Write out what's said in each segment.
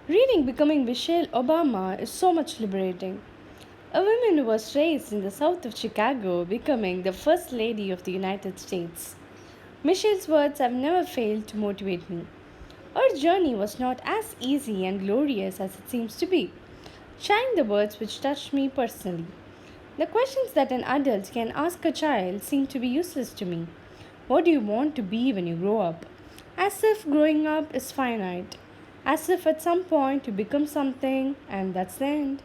Reading Becoming Michelle Obama is so much liberating. A woman who was raised in the south of Chicago becoming the First Lady of the United States. Michelle's words have never failed to motivate me. Her journey was not as easy and glorious as it seems to be. Sharing the words which touched me personally. The questions that an adult can ask a child seem to be useless to me. What do you want to be when you grow up? As if growing up is finite. As if at some point you become something and that's the end.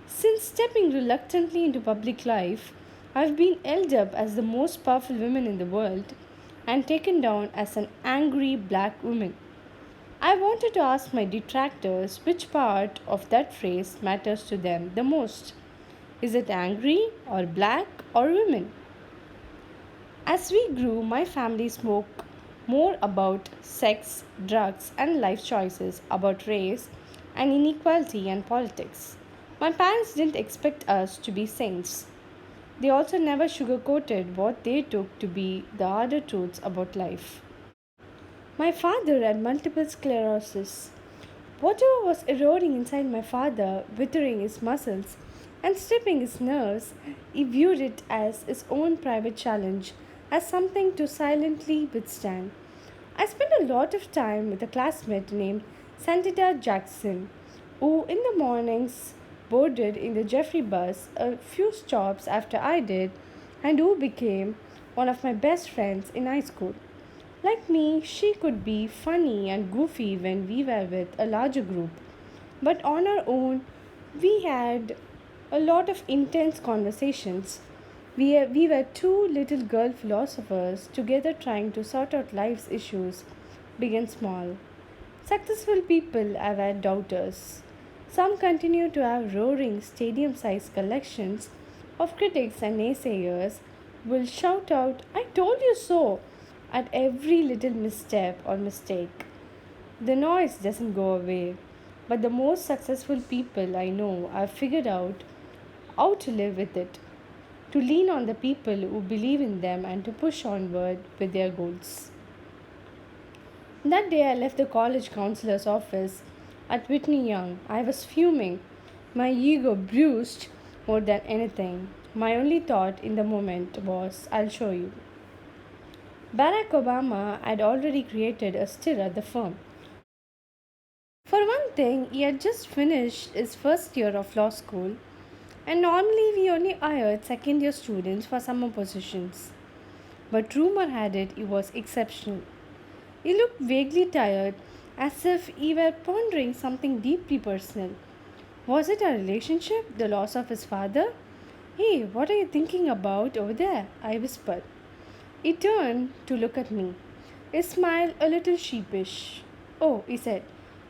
Since stepping reluctantly into public life, I've been held up as the most powerful woman in the world and taken down as an angry black woman. I wanted to ask my detractors which part of that phrase matters to them the most. Is it angry or black or women? As we grew, my family spoke more about sex, drugs, and life choices, about race and inequality and politics. My parents didn't expect us to be saints. They also never sugarcoated what they took to be the harder truths about life. My father had multiple sclerosis. Whatever was eroding inside my father, withering his muscles and stripping his nerves, he viewed it as his own private challenge, as something to silently withstand. I spent a lot of time with a classmate named Santita Jackson, who in the mornings boarded in the Jeffrey bus a few stops after I did, and who became one of my best friends in high school. Like me, she could be funny and goofy when we were with a larger group, but on our own, we had a lot of intense conversations. We were two little girl philosophers together trying to sort out life's issues, big and small. Successful people have had doubters. Some continue to have roaring stadium sized collections of critics and naysayers will shout out, I told you so, at every little misstep or mistake. The noise doesn't go away, but the most successful people I know have figured out how to live with it, to lean on the people who believe in them and to push onward with their goals. That day I left the college counselor's office at Whitney Young. I was fuming, my ego bruised more than anything. My only thought in the moment was, I'll show you. Barack Obama had already created a stir at the firm. For one thing, he had just finished his first year of law school, and normally we only hired second year students for summer positions. But rumor had it he was exceptional. He looked vaguely tired, as if he were pondering something deeply personal. Was it a relationship, the loss of his father? Hey, what are you thinking about over there? I whispered. He turned to look at me, his smile a little sheepish. Oh, he said,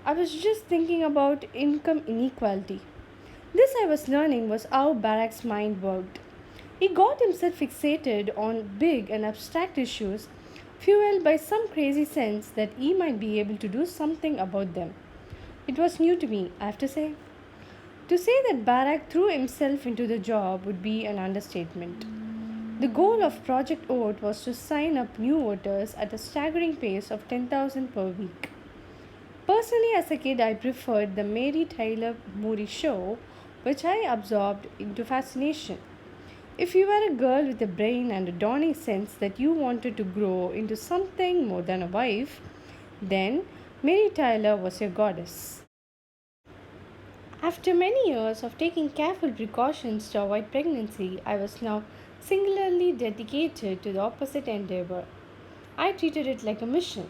I was just thinking about income inequality. This I was learning was how Barack's mind worked. He got himself fixated on big and abstract issues, fueled by some crazy sense that he might be able to do something about them. It was new to me, I have to say. To say that Barack threw himself into the job would be an understatement. The goal of Project Oat was to sign up new voters at a staggering pace of 10,000 per week. Personally, as a kid, I preferred the Mary Tyler Moody show, which I absorbed into fascination. If you were a girl with a brain and a dawning sense that you wanted to grow into something more than a wife, then Mary Tyler was your goddess. After many years of taking careful precautions to avoid pregnancy, I was now singularly dedicated to the opposite endeavor. I treated it like a mission.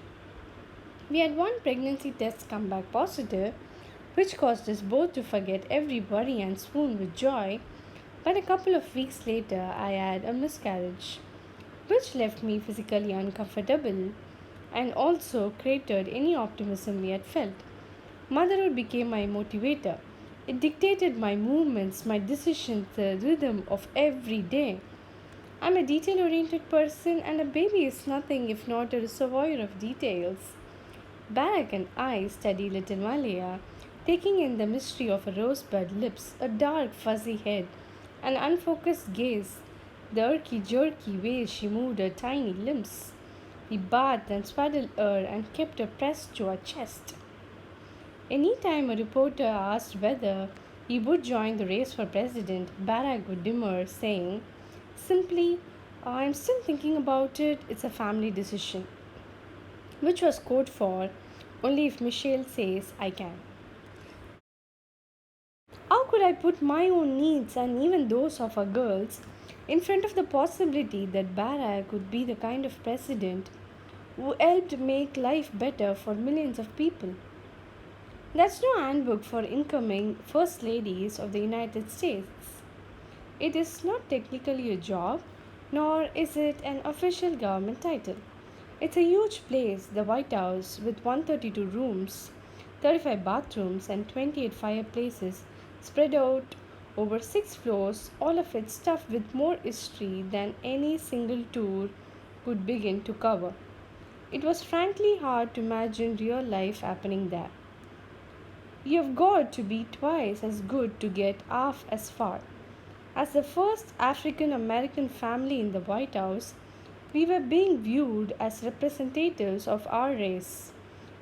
We had one pregnancy test come back positive, which caused us both to forget every worry and swoon with joy. But a couple of weeks later, I had a miscarriage, which left me physically uncomfortable and also cratered any optimism we had felt. Motherhood became my motivator. It dictated my movements, my decisions, the rhythm of every day. I'm a detail oriented person, and a baby is nothing if not a reservoir of details. Barak and I study little Malia, taking in the mystery of a rosebud lips, a dark fuzzy head, an unfocused gaze, the irky jerky way she moved her tiny limbs. We bathed and swaddled her and kept her pressed to our chest. Anytime a reporter asked whether he would join the race for president, Barack would demur, saying, simply, I'm still thinking about it, it's a family decision, which was code for only if Michelle says I can. How could I put my own needs and even those of our girls in front of the possibility that Barack would be the kind of president who helped make life better for millions of people? That's no handbook for incoming First Ladies of the United States. It is not technically a job, nor is it an official government title. It's a huge place, the White House, with 132 rooms, 35 bathrooms, and 28 fireplaces spread out over 6 floors, all of it stuffed with more history than any single tour could begin to cover. It was frankly hard to imagine real life happening there. You've got to be twice as good to get half as far. As the first African American family in the White House, we were being viewed as representatives of our race.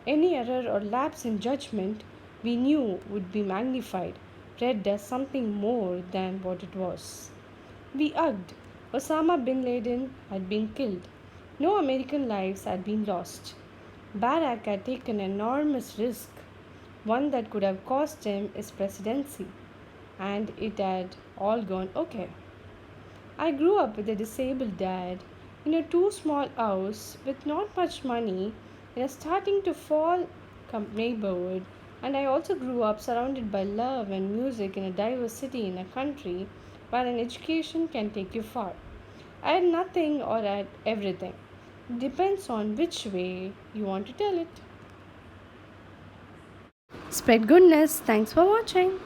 Any error or lapse in judgment we knew would be magnified, read as something more than what it was. We hugged. Osama bin Laden had been killed. No American lives had been lost. Barack had taken an enormous risk, one that could have cost him his presidency, and it had all gone okay. I grew up with a disabled dad in a too small house with not much money in a starting to fall neighborhood, and I also grew up surrounded by love and music in a diverse city in a country where an education can take you far. I had nothing or had everything. It depends on which way you want to tell it. Spread goodness. Thanks for watching.